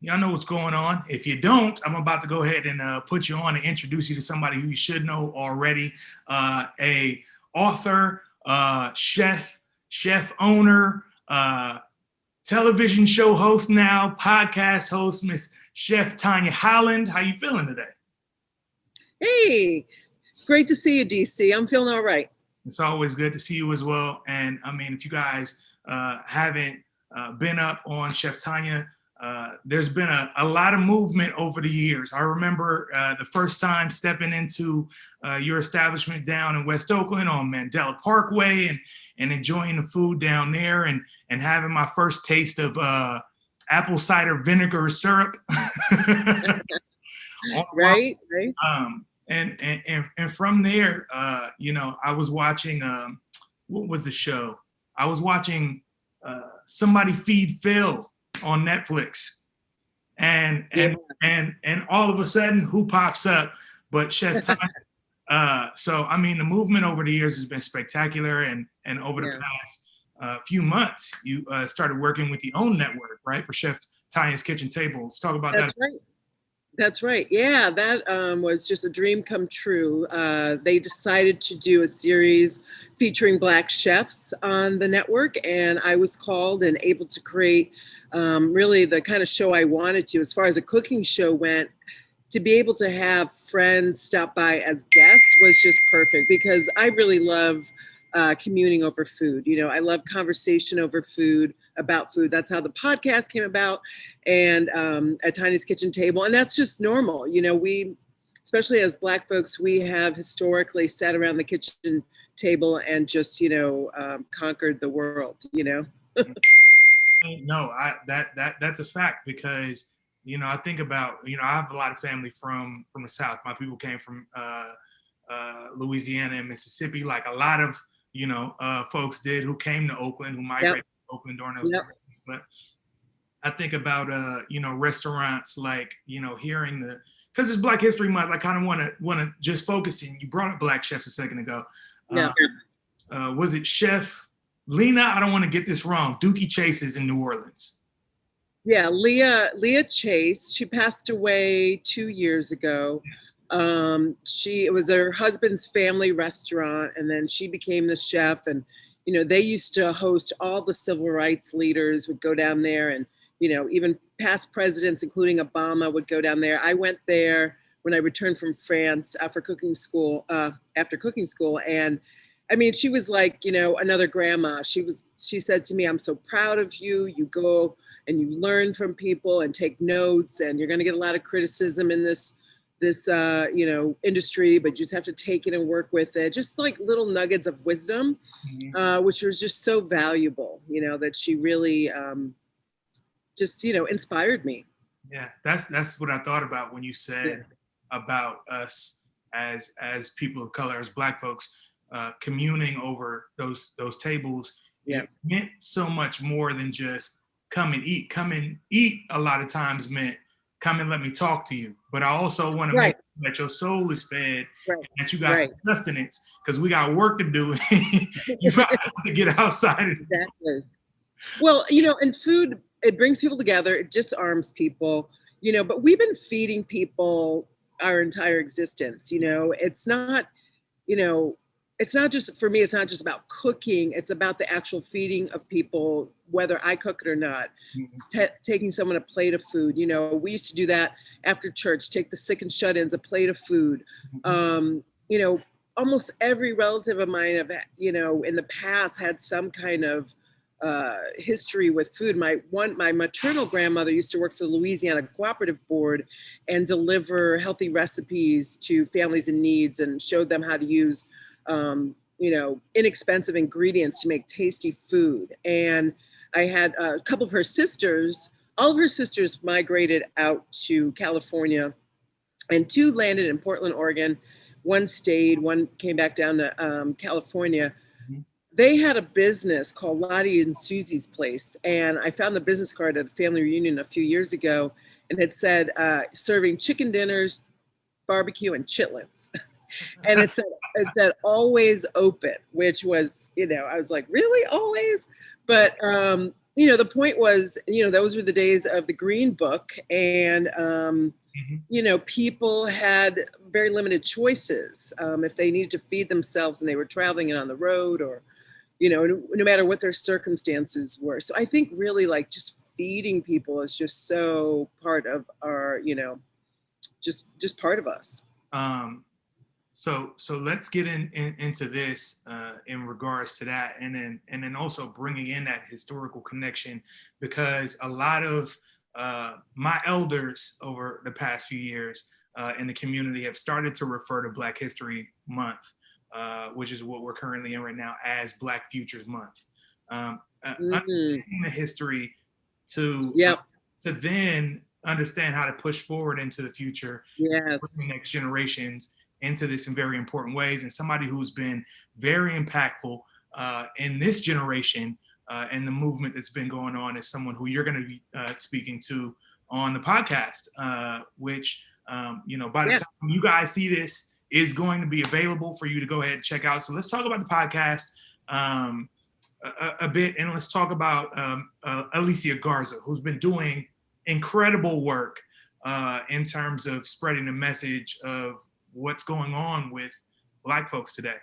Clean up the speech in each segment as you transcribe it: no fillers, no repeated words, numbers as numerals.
Y'all know what's going on. If you don't, I'm about to go ahead and put you on and introduce you to somebody who you should know already. A author, chef owner, television show host now, podcast host, Miss Chef Tanya Holland. How you feeling today? Hey, great to see you, DC. I'm feeling all right. It's always good to see you as well. And I mean, if you guys haven't been up on Chef Tanya, there's been a lot of movement over the years. I remember the first time stepping into your establishment down in West Oakland on Mandela Parkway and enjoying the food down there and having my first taste of apple cider vinegar syrup. Right. And from there, I was watching, what was the show? I was watching Somebody Feed Phil on Netflix. And all of a sudden, who pops up but Chef Tanya? So, I mean, the movement over the years has been spectacular. And over the past few months, you started working with your own network, right? For Chef Tanya's Kitchen Table. Let's talk about that. Right. That's right. Yeah, that was just a dream come true. They decided to do a series featuring Black chefs on the network, and I was called and able to create really the kind of show I wanted to. As far as a cooking show went, to be able to have friends stop by as guests was just perfect because I really love communing over food. You know, I love conversation over food, about food. That's how the podcast came about, and at Tiny's Kitchen Table. And that's just normal. You know, we, especially as Black folks, we have historically sat around the kitchen table and just, conquered the world, No, that's a fact because, I think about, I have a lot of family from the South. My people came from Louisiana and Mississippi, like a lot of, folks did who came to Oakland, who migrated to Oakland during those times. But I think about, restaurants like, hearing because it's Black History Month, I kind of want to just focus in. You brought up Black chefs a second ago. Was it Chef Lena? I don't want to get this wrong. Dookie Chase is in New Orleans. Yeah, Leah Chase. She passed away 2 years ago. It was her husband's family restaurant, and then she became the chef. And they used to host all the civil rights leaders would go down there, and even past presidents, including Obama, would go down there. I went there when I returned from France after cooking school, and I mean, she was like another grandma. She said to me, "I'm so proud of you. You go and you learn from people and take notes, and you're going to get a lot of criticism in this industry, but you just have to take it and work with it." Just like little nuggets of wisdom, which was just so valuable, that she really just, inspired me. Yeah, that's what I thought about when you said about us as people of color, as Black folks, communing over those tables. It meant so much more than just come and eat. Come and eat a lot of times meant come and let me talk to you. But I also want to make sure that your soul is fed and that you got some sustenance because we got work to do. You probably have to get outside. Exactly. Well, and food, it brings people together. It disarms people, but we've been feeding people our entire existence. It's not, it's not just, for me, it's not just about cooking. It's about the actual feeding of people, whether I cook it or not, taking someone a plate of food. We used to do that after church, take the sick and shut-ins, a plate of food. Almost every relative of mine have, in the past had some kind of history with food. My maternal grandmother used to work for the Louisiana Cooperative Board and deliver healthy recipes to families in needs and showed them how to use inexpensive ingredients to make tasty food. And I had a couple of her sisters, all of her sisters migrated out to California, and 2 landed in Portland, Oregon. 1 stayed, 1 came back down to California. They had a business called Lottie and Susie's Place. And I found the business card at a family reunion a few years ago, and it said, serving chicken dinners, barbecue, and chitlins. And it said always open, which was, I was like, really, always? But the point was, those were the days of the Green Book, and people had very limited choices if they needed to feed themselves and they were traveling and on the road, or no matter what their circumstances were. So I think really like just feeding people is just so part of our, just part of us. So let's get into this in regards to that, and then also bringing in that historical connection, because a lot of my elders over the past few years in the community have started to refer to Black History Month, which is what we're currently in right now, as Black Futures Month. Understanding the history to then understand how to push forward into the future, bring next generations into this in very important ways. And somebody who's been very impactful in this generation and the movement that's been going on is someone who you're going to be speaking to on the podcast, which, by the time you guys see this, is going to be available for you to go ahead and check out. So let's talk about the podcast a bit, and let's talk about Alicia Garza, who's been doing incredible work in terms of spreading the message of what's going on with Black folks today.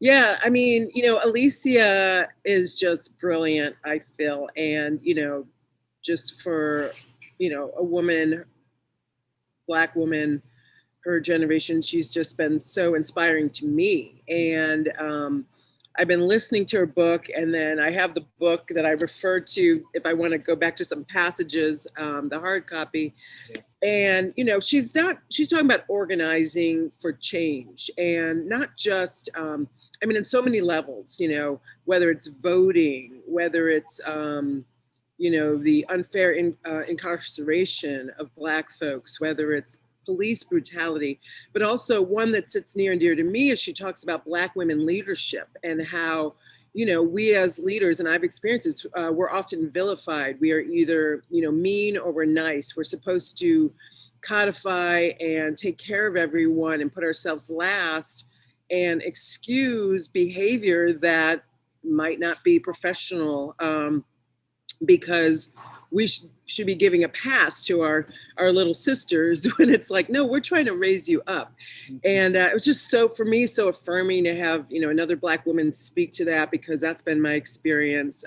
Yeah, I mean, Alicia is just brilliant, I feel. And, just for, a woman, Black woman, her generation, she's just been so inspiring to me. And I've been listening to her book, and then I have the book that I refer to if I want to go back to some passages, the hard copy. And, she's talking about organizing for change, and not just, in so many levels, whether it's voting, whether it's, the unfair incarceration of Black folks, whether it's police brutality, but also one that sits near and dear to me as she talks about Black women leadership and how, we as leaders, and I've experienced this, we're often vilified. We are either, mean or we're nice. We're supposed to codify and take care of everyone and put ourselves last and excuse behavior that might not be professional, because we should be giving a pass to our little sisters when it's like, no, we're trying to raise you up. And it was just for me, so affirming to have, another Black woman speak to that, because that's been my experience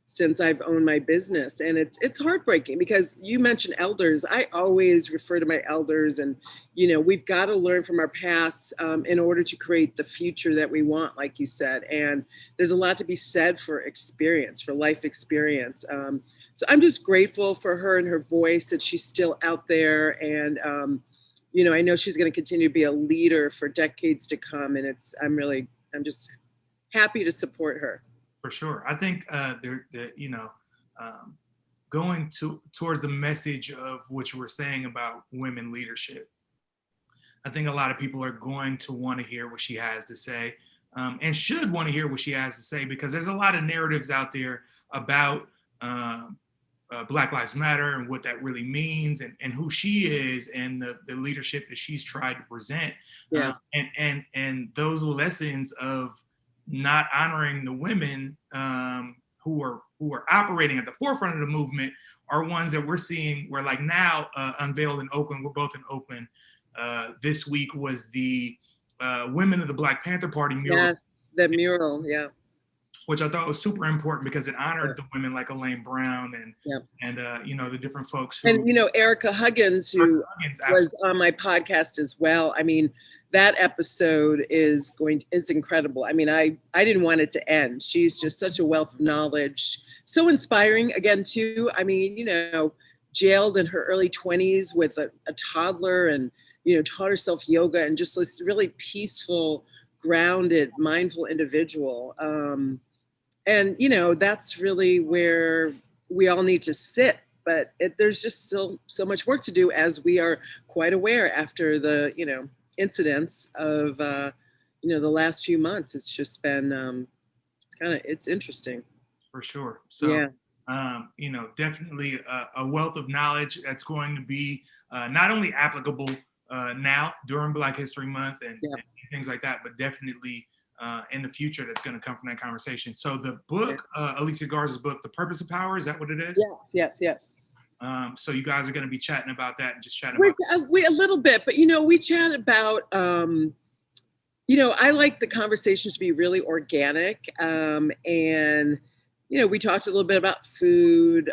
since I've owned my business. And it's heartbreaking, because you mentioned elders. I always refer to my elders, and, we've got to learn from our past in order to create the future that we want, like you said. And there's a lot to be said for experience, for life experience. So I'm just grateful for her and her voice, that she's still out there. And, I know she's going to continue to be a leader for decades to come. And I'm just happy to support her. For sure. I think going towards the message of what you were saying about women leadership, I think a lot of people are going to want to hear what she has to say, and should want to hear what she has to say, because there's a lot of narratives out there about Black Lives Matter and what that really means, and who she is, and the leadership that she's tried to present. And those lessons of not honoring the women who are operating at the forefront of the movement are ones that we're seeing. We're like now unveiled in Oakland. We're both in Oakland. This week was the Women of the Black Panther Party mural. Yes, the mural, yeah. Which I thought was super important, because it honored the women like Elaine Brown and the different folks who, and Erica Huggins, who was on my podcast as well. I mean, that episode is incredible. I mean, I didn't want it to end. She's just such a wealth of knowledge, so inspiring again too. I mean, jailed in her early 20s with a toddler, and taught herself yoga, and just this really peaceful, grounded, mindful individual. And that's really where we all need to sit. But there's just still so much work to do, as we are quite aware after the incidents of the last few months. It's just been it's interesting. For sure. So definitely a wealth of knowledge that's going to be not only applicable now during Black History Month and things like that, but definitely in the future that's going to come from that conversation. So the book, Alicia Garza's book, The Purpose of Power, is that what it is? Yes. So you guys are going to be chatting about that and just chatting We a little bit, but we chat about I like the conversations to be really organic, and we talked a little bit about food.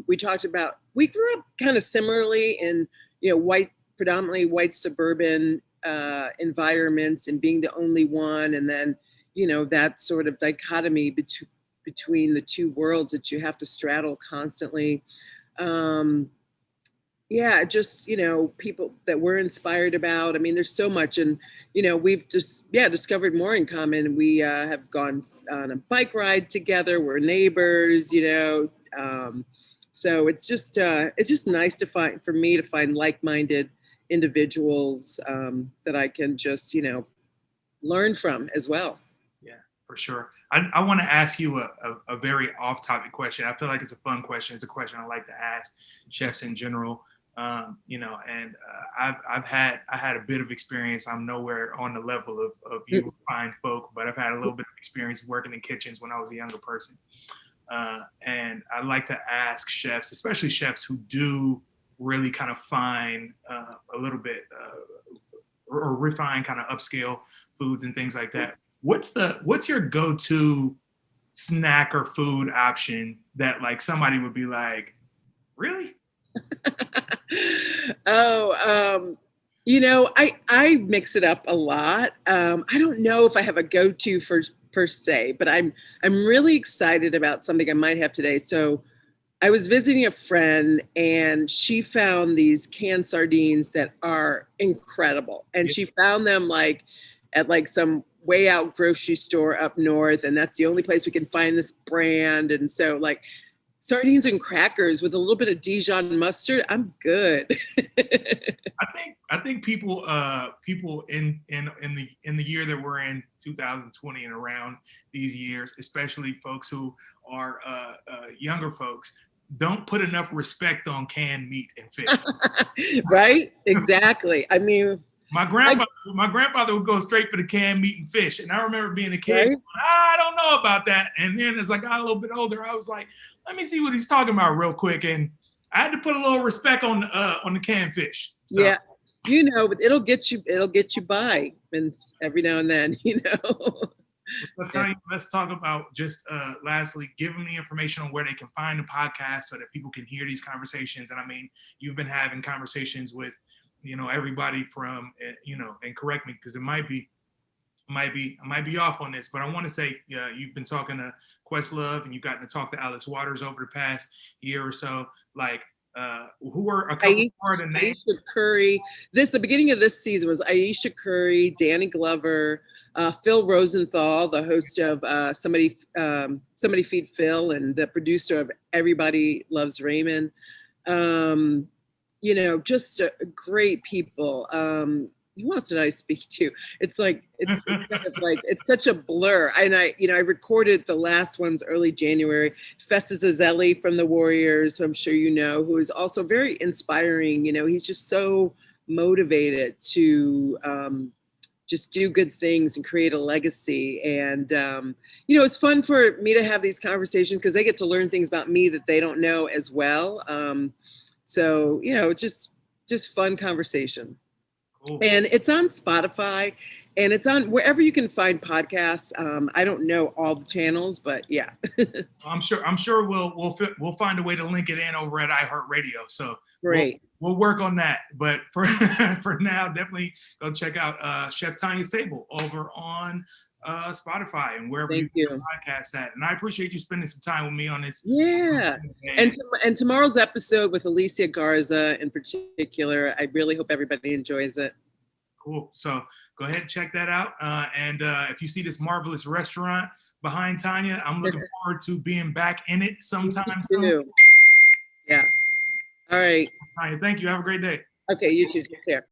We grew up kind of similarly in predominantly white suburban environments, and being the only one, and then that sort of dichotomy between the two worlds that you have to straddle constantly. Just people that we're inspired about. I mean, there's so much, and we've just discovered more in common. We have gone on a bike ride together. We're neighbors, so it's just nice for me to find like-minded individuals that I can just learn from as well. Yeah, for sure. I want to ask you a very off-topic question. I feel like it's a fun question. It's a question I like to ask chefs in general. I had a bit of experience. I'm nowhere on the level of you fine folk, but I've had a little bit of experience working in kitchens when I was a younger person. And I like to ask chefs, especially chefs who do really kind of fine a little bit or refine kind of upscale foods and things like that. What's your go-to snack or food option that like somebody would be like, really? I mix it up a lot. I don't know if I have a go-to per se, but I'm really excited about something I might have today. So I was visiting a friend, and she found these canned sardines that are incredible, and she found them at some way out grocery store up north, and that's the only place we can find this brand. And so sardines and crackers with a little bit of Dijon mustard, I'm good. I think people in the year that we're in, 2020, and around these years, especially folks who are younger folks, don't put enough respect on canned meat and fish. Right? Exactly. I mean, my grandfather would go straight for the canned meat and fish, and I remember being a kid. Right? Going, I don't know about that. And then as I got a little bit older, I was like, let me see what he's talking about real quick. And I had to put a little respect on the canned fish. So. Yeah, but it'll get you by, and every now and then, Let's talk about just lastly, give them the information on where they can find the podcast so that people can hear these conversations. And I mean, you've been having conversations with, everybody from, and correct me because it might be off on this, but I want to say you've been talking to Questlove, and you've gotten to talk to Alex Waters over the past year or so. Who are a couple more of the names? Aisha Curry. The beginning of this season was Aisha Curry, Danny Glover, Phil Rosenthal, the host of Somebody Feed Phil, and the producer of Everybody Loves Raymond. Just great people. Who else did I speak to? It's such a blur. And I recorded the last ones early January. Festus Ezeli from the Warriors, who I'm sure who is also very inspiring. He's just so motivated to just do good things and create a legacy. And, it's fun for me to have these conversations because they get to learn things about me that they don't know as well. So, just fun conversation. Cool. And it's on Spotify, and it's on wherever you can find podcasts. I don't know all the channels, but yeah. I'm sure we'll find a way to link it in over at iHeartRadio. So great. We'll work on that. But for now, definitely go check out Chef Tanya's Table over on Spotify and wherever you can podcast at. And I appreciate you spending some time with me on this. Yeah. And tomorrow's episode with Alicia Garza in particular, I really hope everybody enjoys it. Cool. So go ahead and check that out. And if you see this marvelous restaurant behind Tanya, I'm looking forward to being back in it sometime soon. Yeah. All right. Tanya, thank you. Have a great day. Okay, you too. Take care.